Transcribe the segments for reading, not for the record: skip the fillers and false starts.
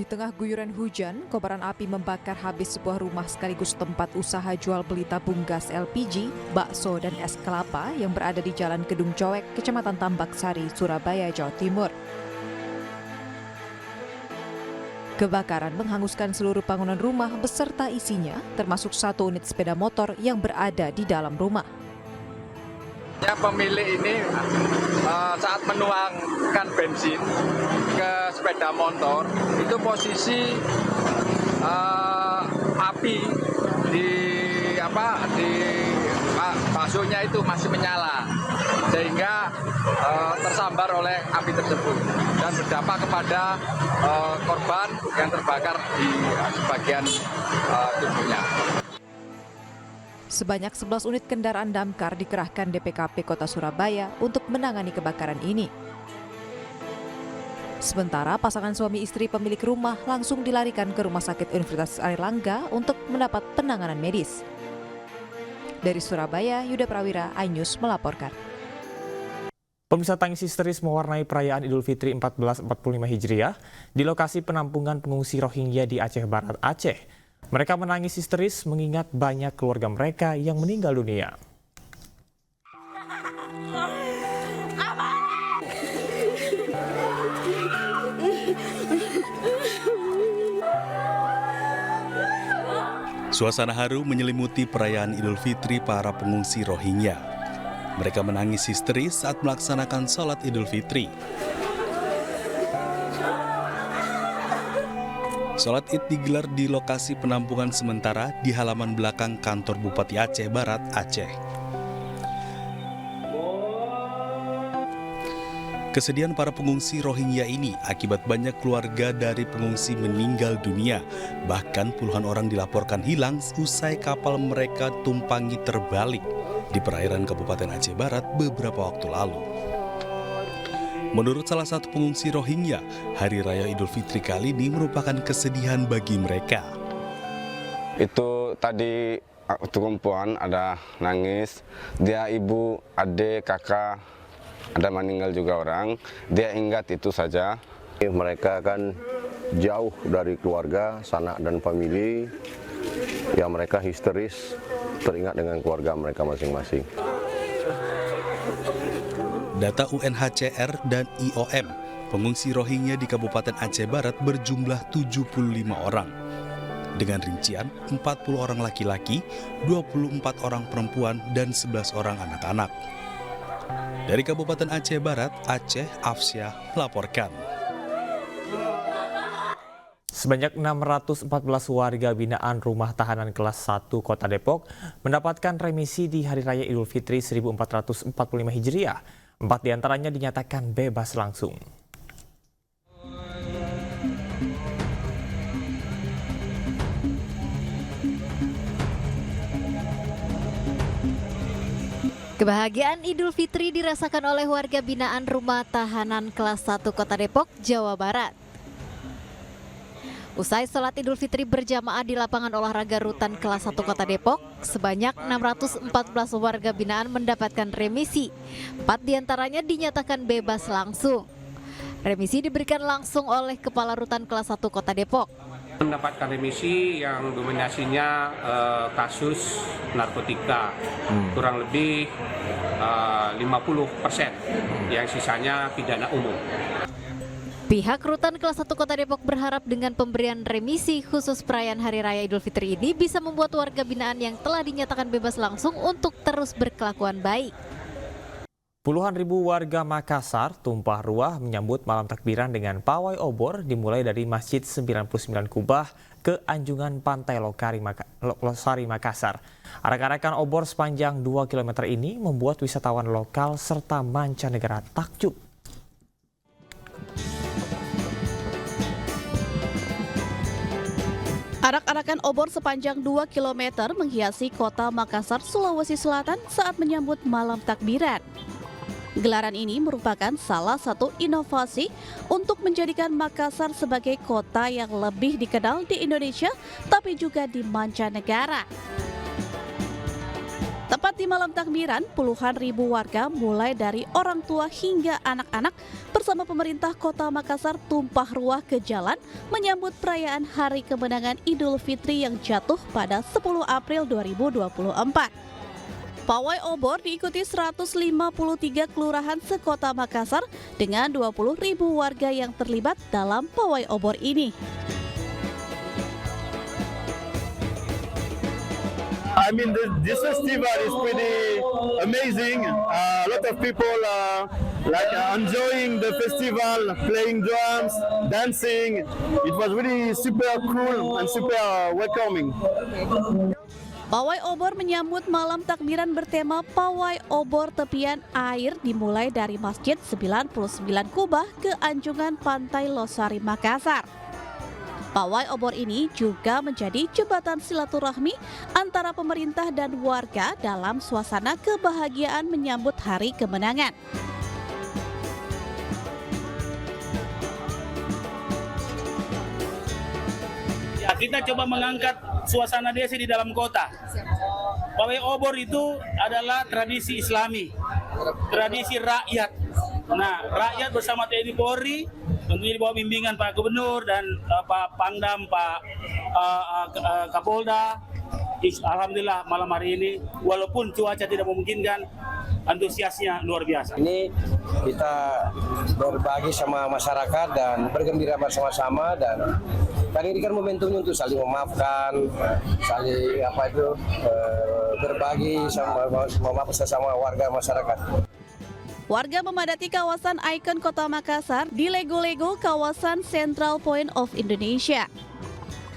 Di tengah guyuran hujan, kobaran api membakar habis sebuah rumah sekaligus tempat usaha jual beli tabung gas LPG, bakso, dan es kelapa yang berada di Jalan Kedung Coek, Kecamatan Tambak Sari, Surabaya, Jawa Timur. Kebakaran menghanguskan seluruh bangunan rumah beserta isinya, termasuk satu unit sepeda motor yang berada di dalam rumah. Pemilik ini saat menuangkan bensin ke sepeda motor, itu posisi api di baksonya itu masih menyala, sehingga tersambar oleh api tersebut dan berdampak kepada korban yang terbakar di sebagian tubuhnya. Sebanyak 11 unit kendaraan damkar dikerahkan DPKP Kota Surabaya untuk menangani kebakaran ini. Sementara pasangan suami istri pemilik rumah langsung dilarikan ke Rumah Sakit Universitas Airlangga untuk mendapat penanganan medis. Dari Surabaya, Yuda Prawira, iNews melaporkan. Pemirsa, tangis histeris mewarnai perayaan Idul Fitri 1445 Hijriah di lokasi penampungan pengungsi Rohingya di Aceh Barat, Aceh. Mereka menangis histeris mengingat banyak keluarga mereka yang meninggal dunia. Suasana haru menyelimuti perayaan Idul Fitri para pengungsi Rohingya. Mereka menangis histeris saat melaksanakan sholat Idul Fitri. Sholat Id digelar di lokasi penampungan sementara di halaman belakang kantor Bupati Aceh Barat, Aceh. Kesedihan para pengungsi Rohingya ini akibat banyak keluarga dari pengungsi meninggal dunia. Bahkan puluhan orang dilaporkan hilang usai kapal mereka tumpangi terbalik di perairan Kabupaten Aceh Barat beberapa waktu lalu. Menurut salah satu pengungsi Rohingya, Hari Raya Idul Fitri kali ini merupakan kesedihan bagi mereka. Itu tadi waktu kumpulan ada nangis, dia ibu, adik, kakak, ada meninggal juga orang, dia ingat itu saja. Mereka kan jauh dari keluarga, sanak dan famili, ya mereka histeris, teringat dengan keluarga mereka masing-masing. Data UNHCR dan IOM, pengungsi Rohingya di Kabupaten Aceh Barat berjumlah 75 orang. Dengan rincian 40 orang laki-laki, 24 orang perempuan, dan 11 orang anak-anak. Dari Kabupaten Aceh Barat, Aceh, Afsyah melaporkan. Sebanyak 614 warga binaan Rumah Tahanan Kelas 1 Kota Depok mendapatkan remisi di Hari Raya Idul Fitri 1445 Hijriah. 4 diantaranya dinyatakan bebas langsung. Kebahagiaan Idul Fitri dirasakan oleh warga binaan Rumah Tahanan Kelas 1 Kota Depok, Jawa Barat. Usai sholat Idul Fitri berjamaah di lapangan olahraga Rutan Kelas 1 Kota Depok, sebanyak 614 warga binaan mendapatkan remisi. 4 diantaranya dinyatakan bebas langsung. Remisi diberikan langsung oleh Kepala Rutan Kelas 1 Kota Depok. Mendapatkan remisi yang dominasinya kasus narkotika, kurang lebih 50%, yang sisanya pidana umum. Pihak Rutan Kelas 1 Kota Depok berharap dengan pemberian remisi khusus perayaan Hari Raya Idul Fitri ini bisa membuat warga binaan yang telah dinyatakan bebas langsung untuk terus berkelakuan baik. Puluhan ribu warga Makassar tumpah ruah menyambut malam takbiran dengan pawai obor dimulai dari Masjid 99 Kubah ke Anjungan Pantai Losari Makassar. Arak-arakan obor sepanjang 2 km ini membuat wisatawan lokal serta mancanegara takjub. Arak-arakan obor sepanjang 2 km menghiasi kota Makassar, Sulawesi Selatan saat menyambut malam takbiran. Gelaran ini merupakan salah satu inovasi untuk menjadikan Makassar sebagai kota yang lebih dikenal di Indonesia, tapi juga di mancanegara. Tepat Menikmati malam takbiran, puluhan ribu warga mulai dari orang tua hingga anak-anak bersama pemerintah Kota Makassar tumpah ruah ke jalan menyambut perayaan Hari Kemenangan Idul Fitri yang jatuh pada 10 April 2024. Pawai obor diikuti 153 kelurahan sekota Makassar dengan 20 ribu warga yang terlibat dalam pawai obor ini. I mean, this festival is pretty amazing. A lot of people enjoying the festival, playing drums, dancing. It was really super cool and super welcoming. Pawai obor menyambut malam takbiran bertema Pawai Obor Tepian Air dimulai dari Masjid 99 Kubah ke Anjungan Pantai Losari, Makassar. Pawai obor ini juga menjadi jembatan silaturahmi antara pemerintah dan warga dalam suasana kebahagiaan menyambut Hari Kemenangan. Ya, kita coba mengangkat suasana desa di dalam kota. Pawai obor itu adalah tradisi Islami, tradisi rakyat. Nah, rakyat bersama TNI Polri tentunya di bawah bimbingan Pak Gubernur dan Pak Pangdam, Pak Kapolda. Alhamdulillah malam hari ini walaupun cuaca tidak memungkinkan, antusiasnya luar biasa. Ini kita berbagi sama masyarakat dan bergembira bersama-sama, dan kali ini kan momentumnya untuk saling memaafkan, saling berbagi sama sesama warga masyarakat. Warga memadati kawasan ikon Kota Makassar di Lego-Lego kawasan Central Point of Indonesia.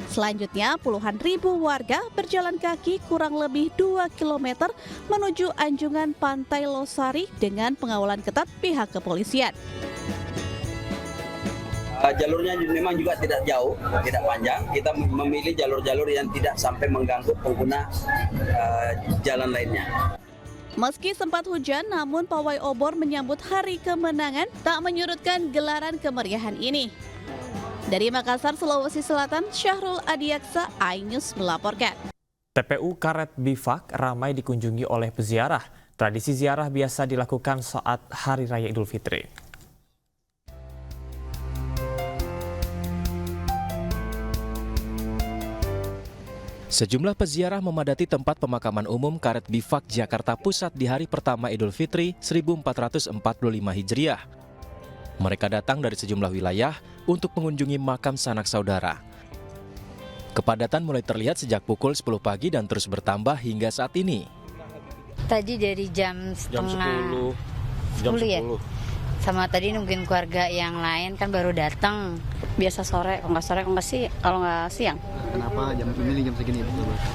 Selanjutnya, puluhan ribu warga berjalan kaki kurang lebih 2 km menuju Anjungan Pantai Losari dengan pengawalan ketat pihak kepolisian. Jalurnya memang juga tidak jauh, tidak panjang. Kita memilih jalur-jalur yang tidak sampai mengganggu pengguna jalan lainnya. Meski sempat hujan, namun pawai obor menyambut Hari Kemenangan tak menyurutkan gelaran kemeriahan ini. Dari Makassar, Sulawesi Selatan, Syahrul Adiaksa, iNews melaporkan. TPU Karet Bifak ramai dikunjungi oleh peziarah. Tradisi ziarah biasa dilakukan saat Hari Raya Idul Fitri. Sejumlah peziarah memadati tempat pemakaman umum Karet Bifak, Jakarta Pusat di hari pertama Idul Fitri 1445 Hijriah. Mereka datang dari sejumlah wilayah untuk mengunjungi makam sanak saudara. Kepadatan mulai terlihat sejak pukul 10 pagi dan terus bertambah hingga saat ini. Tadi dari jam 10 ya? Sama tadi nungguin keluarga yang lain kan baru datang. Biasa sore, kalau nggak siang. Kenapa jam segini?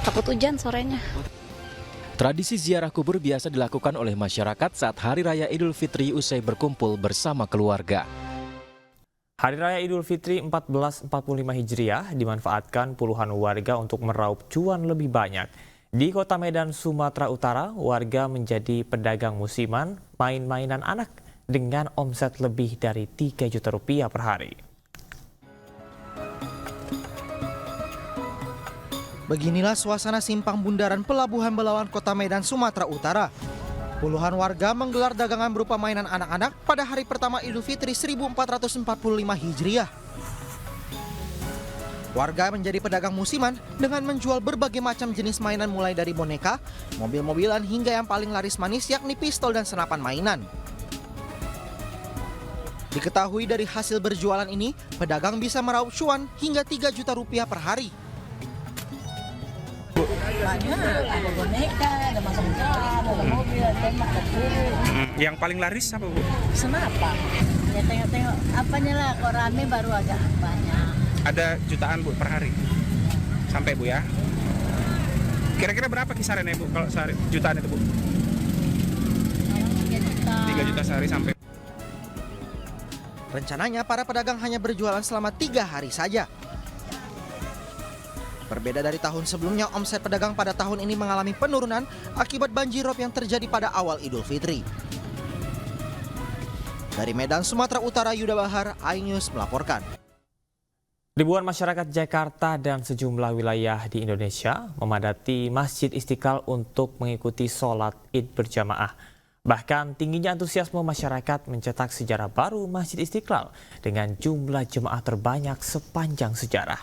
Takut hujan sorenya. Tradisi ziarah kubur biasa dilakukan oleh masyarakat saat Hari Raya Idul Fitri usai berkumpul bersama keluarga. Hari Raya Idul Fitri 1445 Hijriah dimanfaatkan puluhan warga untuk meraup cuan lebih banyak. Di Kota Medan, Sumatera Utara, warga menjadi pedagang musiman main-mainan anak dengan omset lebih dari 3 juta rupiah per hari. Beginilah suasana simpang bundaran Pelabuhan Belawan, Kota Medan, Sumatera Utara. Puluhan warga menggelar dagangan berupa mainan anak-anak pada hari pertama Idul Fitri 1445 Hijriah. Warga menjadi pedagang musiman dengan menjual berbagai macam jenis mainan mulai dari boneka, mobil-mobilan hingga yang paling laris manis yakni pistol dan senapan mainan. Diketahui dari hasil berjualan ini, pedagang bisa meraup cuan hingga 3 juta rupiah per hari. Banyak, ada boneka, ada macam-macam, ada mobil, ada tembak, ada peluru. Yang paling laris apa, Bu? Senapan. Ya tengok-tengok apanya lah, kok rame baru agak banyak. Ada jutaan, Bu, per hari? Sampai, Bu, ya? Kira-kira berapa kisarannya, Bu, kalau sehari jutaan itu, Bu? 3 juta. 3 juta sehari sampai. Rencananya para pedagang hanya berjualan selama 3 hari saja. Berbeda dari tahun sebelumnya, omset pedagang pada tahun ini mengalami penurunan akibat banjirop yang terjadi pada awal Idul Fitri. Dari Medan, Sumatera Utara, Yuda Bahar, iNews melaporkan. Ribuan masyarakat Jakarta dan sejumlah wilayah di Indonesia memadati Masjid Istiqlal untuk mengikuti sholat Id berjamaah. Bahkan tingginya antusiasme masyarakat mencetak sejarah baru Masjid Istiqlal dengan jumlah jemaah terbanyak sepanjang sejarah.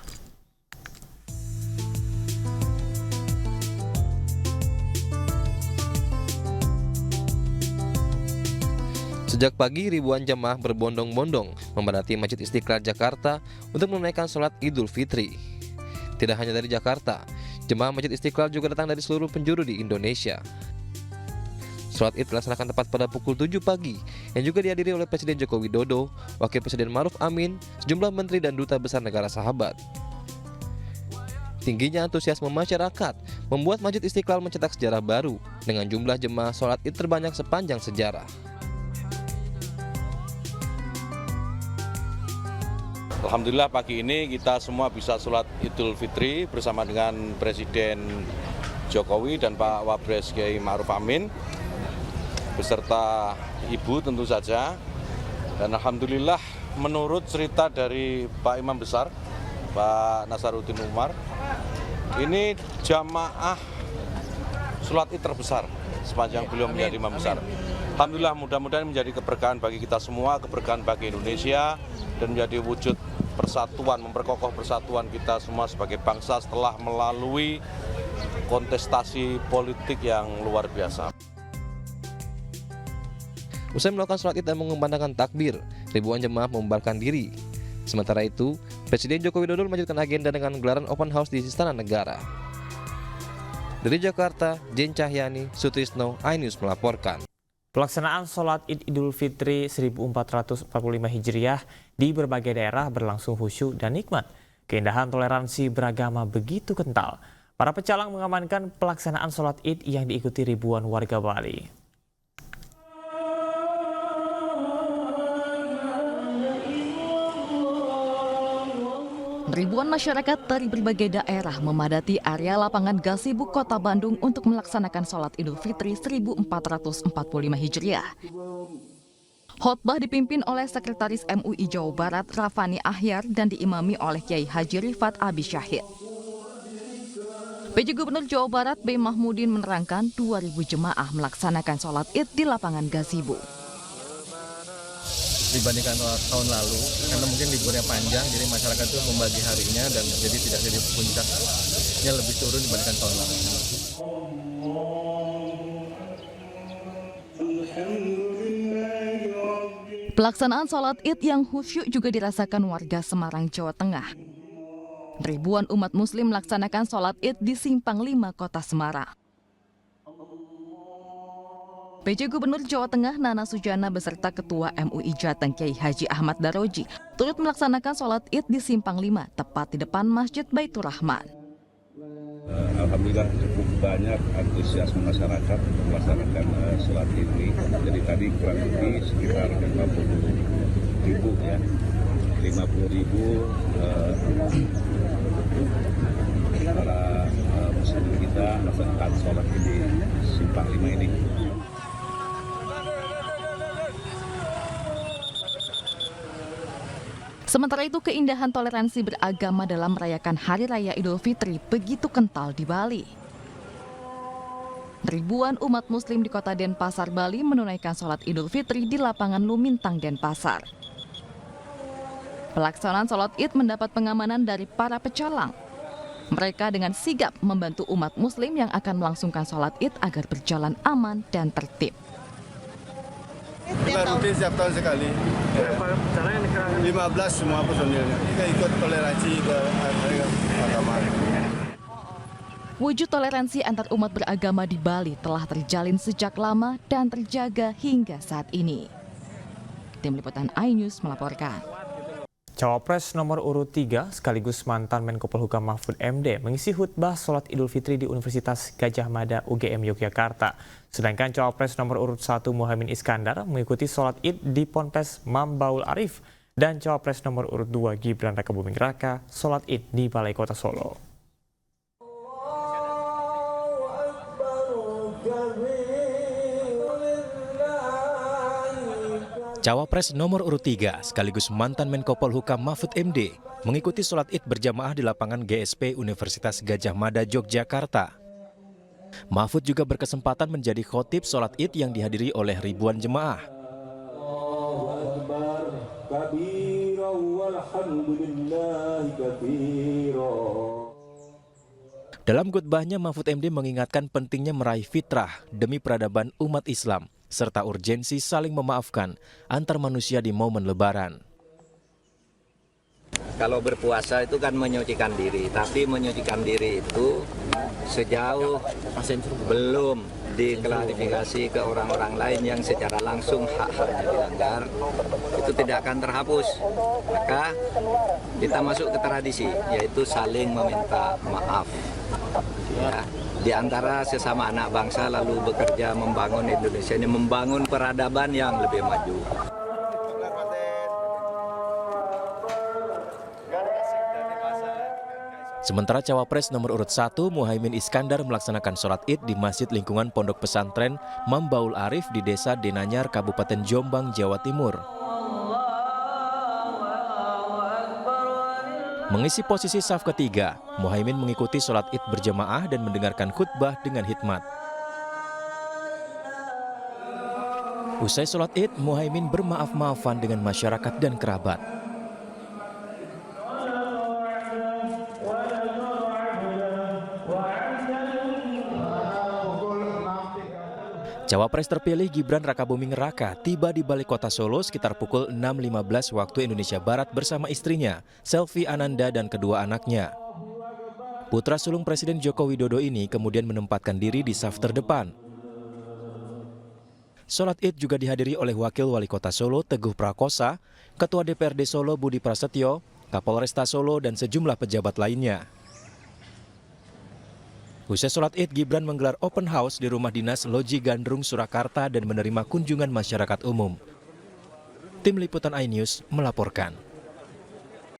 Sejak pagi, ribuan jemaah berbondong-bondong memadati Masjid Istiqlal Jakarta untuk menunaikan sholat Idul Fitri. Tidak hanya dari Jakarta, jemaah Masjid Istiqlal juga datang dari seluruh penjuru di Indonesia. Sholat Id dilaksanakan tepat pada pukul 7 pagi, yang juga dihadiri oleh Presiden Joko Widodo, Wakil Presiden Ma'ruf Amin, sejumlah menteri dan duta besar negara sahabat. Tingginya antusiasme masyarakat membuat Masjid Istiqlal mencetak sejarah baru dengan jumlah jemaah sholat Id terbanyak sepanjang sejarah. Alhamdulillah pagi ini kita semua bisa sholat Idul Fitri bersama dengan Presiden Jokowi dan Pak Wapres Kiai Ma'ruf Amin beserta Ibu tentu saja. Dan Alhamdulillah menurut cerita dari Pak Imam Besar, Pak Nasaruddin Umar, ini jamaah sholat Id terbesar sepanjang beliau menjadi Imam Besar. Alhamdulillah mudah-mudahan menjadi keberkahan bagi kita semua, keberkahan bagi Indonesia, dan menjadi wujud persatuan, memperkokoh persatuan kita semua sebagai bangsa setelah melalui kontestasi politik yang luar biasa. Usai melakukan sholat Id dan mengumandangkan takbir, ribuan jemaah membubarkan diri. Sementara itu, Presiden Joko Widodo melanjutkan agenda dengan gelaran open house di Istana Negara. Dari Jakarta, Jen Cahyani, Sutrisno, iNews melaporkan. Pelaksanaan sholat Id Idul Fitri 1445 Hijriah di berbagai daerah berlangsung khusyuk dan nikmat. Keindahan toleransi beragama begitu kental. Para pecalang mengamankan pelaksanaan sholat Id yang diikuti ribuan warga Bali. Ribuan masyarakat dari berbagai daerah memadati area lapangan Gazebo Kota Bandung untuk melaksanakan sholat Idul Fitri 1445 Hijriah. Khotbah dipimpin oleh Sekretaris MUI Jawa Barat Rafani Ahyar dan diimami oleh Kiai Haji Rifat Abi Syahid. PJ Gubernur Jawa Barat B. Mahmudin menerangkan 2.000 jemaah melaksanakan sholat Id di lapangan Gazebo. Dibandingkan tahun lalu, karena mungkin liburnya panjang, jadi masyarakat itu membagi harinya dan jadi tidak jadi puncaknya lebih turun dibandingkan tahun lalu. Pelaksanaan sholat Id yang khusyuk juga dirasakan warga Semarang, Jawa Tengah. Ribuan umat muslim melaksanakan sholat Id di Simpang 5 Kota Semarang. PJ Gubernur Jawa Tengah Nana Sujana beserta Ketua MUI Jateng Kiai Haji Ahmad Daroji turut melaksanakan sholat Id di Simpang 5 tepat di depan Masjid Baitur Rahman. Alhamdulillah cukup banyak antusiasme masyarakat melaksanakan sholat Id ini. Jadi tadi kurang lebih sekitar 50.000 ya, 50.000 para muslim kita melaksanakan sholat Id di Simpang 5 ini. Sementara itu, keindahan toleransi beragama dalam merayakan Hari Raya Idul Fitri begitu kental di Bali. Ribuan umat muslim di kota Denpasar, Bali menunaikan sholat Idul Fitri di lapangan Lumintang, Denpasar. Pelaksanaan sholat Id mendapat pengamanan dari para pecalang. Mereka dengan sigap membantu umat muslim yang akan melangsungkan sholat Id agar berjalan aman dan tertib. Kita rutin setiap tahun sekali. Berapa pecalang yang dikerahkan? 15 semua personilnya. Kita ikut toleransi ke agama. Wujud toleransi antar umat beragama di Bali telah terjalin sejak lama dan terjaga hingga saat ini. Tim Liputan iNews melaporkan. Cawapres nomor urut 3 sekaligus mantan Menko Polhukam Mahfud MD mengisi khutbah sholat Idul Fitri di Universitas Gadjah Mada UGM Yogyakarta. Sedangkan Cawapres nomor urut 1 Muhaimin Iskandar mengikuti sholat Id di Ponpes Mambaul Arif dan Cawapres nomor urut 2 Gibran Rakabuming Raka sholat Id di Balai Kota Solo. Cawapres nomor urut 3 sekaligus mantan Menko Polhukam Mahfud MD mengikuti sholat Id berjamaah di lapangan GSP Universitas Gadjah Mada, Yogyakarta. Mahfud juga berkesempatan menjadi khotib sholat Id yang dihadiri oleh ribuan jemaah. Dalam khutbahnya, Mahfud MD mengingatkan pentingnya meraih fitrah demi peradaban umat Islam, serta urgensi saling memaafkan antar manusia di momen Lebaran. Kalau berpuasa itu kan menyucikan diri, tapi menyucikan diri itu sejauh belum diklarifikasi ke orang-orang lain yang secara langsung hak-haknya dilanggar, itu tidak akan terhapus. Maka kita masuk ke tradisi, yaitu saling meminta maaf. Ya, di antara sesama anak bangsa lalu bekerja membangun Indonesia ini, membangun peradaban yang lebih maju. Sementara Cawapres nomor urut 1 Muhaimin Iskandar melaksanakan sholat Id di Masjid Lingkungan Pondok Pesantren Mambaul Arif di Desa Denanyar, Kabupaten Jombang, Jawa Timur. Mengisi posisi saf ketiga, Muhaimin mengikuti sholat Id berjamaah dan mendengarkan khutbah dengan hikmat. Usai sholat Id, Muhaimin bermaaf-maafan dengan masyarakat dan kerabat. Cawapres terpilih Gibran Rakabuming Raka tiba di balik kota Solo sekitar pukul 6.15 waktu Indonesia Barat bersama istrinya, Selvi Ananda, dan kedua anaknya. Putra sulung Presiden Joko Widodo ini kemudian menempatkan diri di saf terdepan. Sholat Id juga dihadiri oleh Wakil Wali Kota Solo Teguh Prakosa, Ketua DPRD Solo Budi Prasetyo, Kapolresta Solo, dan sejumlah pejabat lainnya. Usai sholat Id, Gibran menggelar open house di rumah dinas Loji Gandrung, Surakarta dan menerima kunjungan masyarakat umum. Tim Liputan iNews melaporkan.